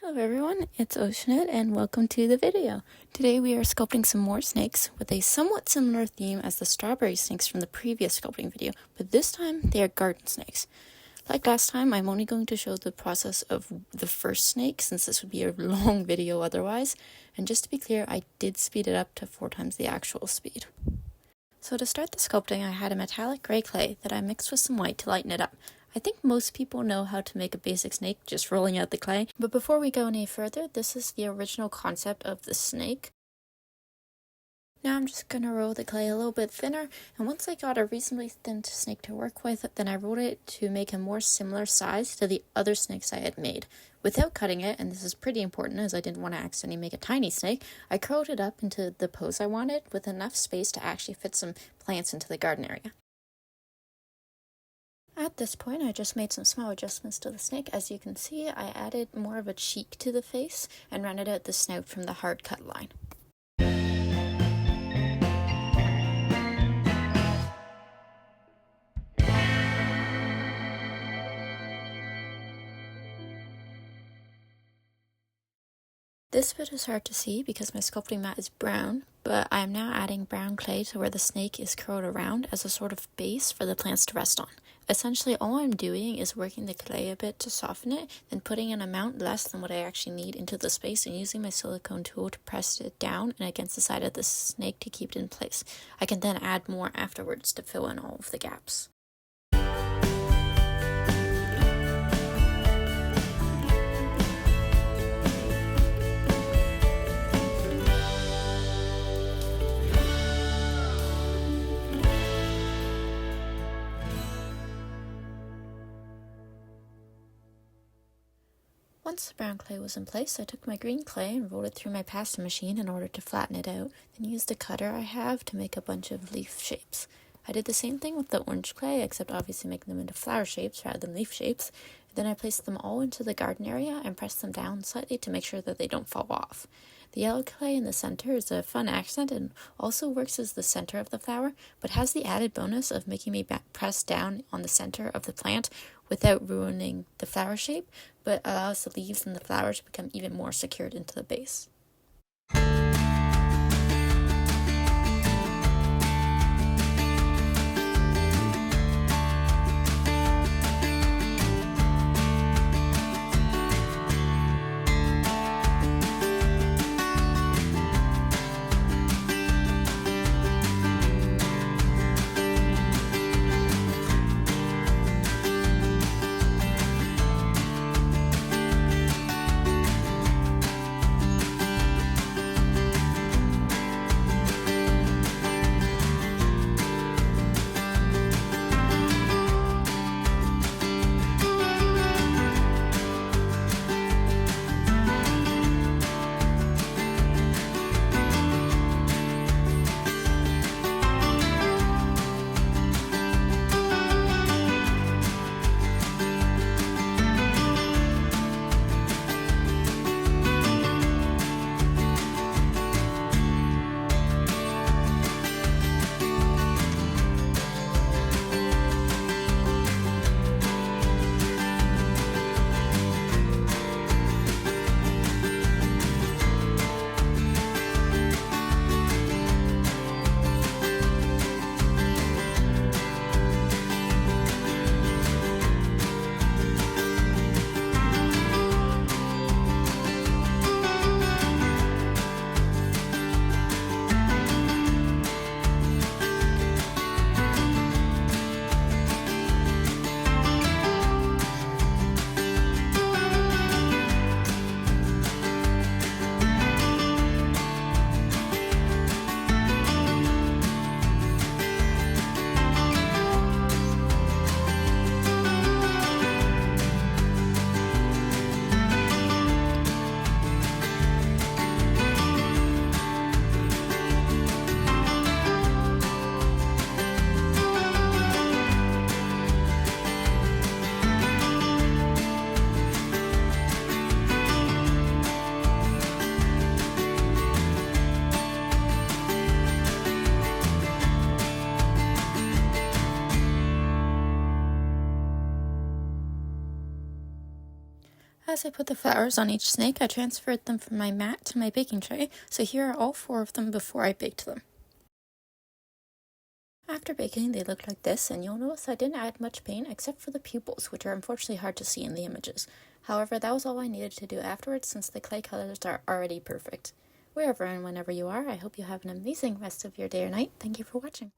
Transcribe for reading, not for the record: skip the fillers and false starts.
Hello everyone, it's Oceanit and welcome to the video. Today we are sculpting some more snakes with a somewhat similar theme as the strawberry snakes from the previous sculpting video, but this time they are garden snakes. Like last time, I'm only going to show the process of the first snake since this would be a long video otherwise, and just to be clear, I did speed it up to 4 times the actual speed. So to start the sculpting, I had a metallic gray clay that I mixed with some white to lighten it up. I think most people know how to make a basic snake just rolling out the clay, but before we go any further, this is the original concept of the snake. Now I'm just gonna roll the clay a little bit thinner, and once I got a reasonably thin snake to work with, then I rolled it to make a more similar size to the other snakes I had made. Without cutting it, and this is pretty important as I didn't want to accidentally make a tiny snake, I curled it up into the pose I wanted with enough space to actually fit some plants into the garden area. At this point, I just made some small adjustments to the snake. As you can see, I added more of a cheek to the face and rounded out the snout from the hard cut line. This bit is hard to see because my sculpting mat is brown, but I am now adding brown clay to where the snake is curled around as a sort of base for the plants to rest on. Essentially, all I'm doing is working the clay a bit to soften it, then putting an amount less than what I actually need into the space and using my silicone tool to press it down and against the side of the snake to keep it in place. I can then add more afterwards to fill in all of the gaps. Once the brown clay was in place, I took my green clay and rolled it through my pasta machine in order to flatten it out, then used a cutter I have to make a bunch of leaf shapes. I did the same thing with the orange clay, except obviously making them into flower shapes rather than leaf shapes. Then I placed them all into the garden area and pressed them down slightly to make sure that they don't fall off. The yellow clay in the center is a fun accent and also works as the center of the flower, but has the added bonus of making me press down on the center of the plant without ruining the flower shape, but allows the leaves and the flowers to become even more secured into the base. As I put the flowers on each snake, I transferred them from my mat to my baking tray, so here are all 4 of them before I baked them. After baking, they look like this, and you'll notice I didn't add much paint except for the pupils, which are unfortunately hard to see in the images. However, that was all I needed to do afterwards since the clay colors are already perfect. Wherever and whenever you are, I hope you have an amazing rest of your day or night. Thank you for watching.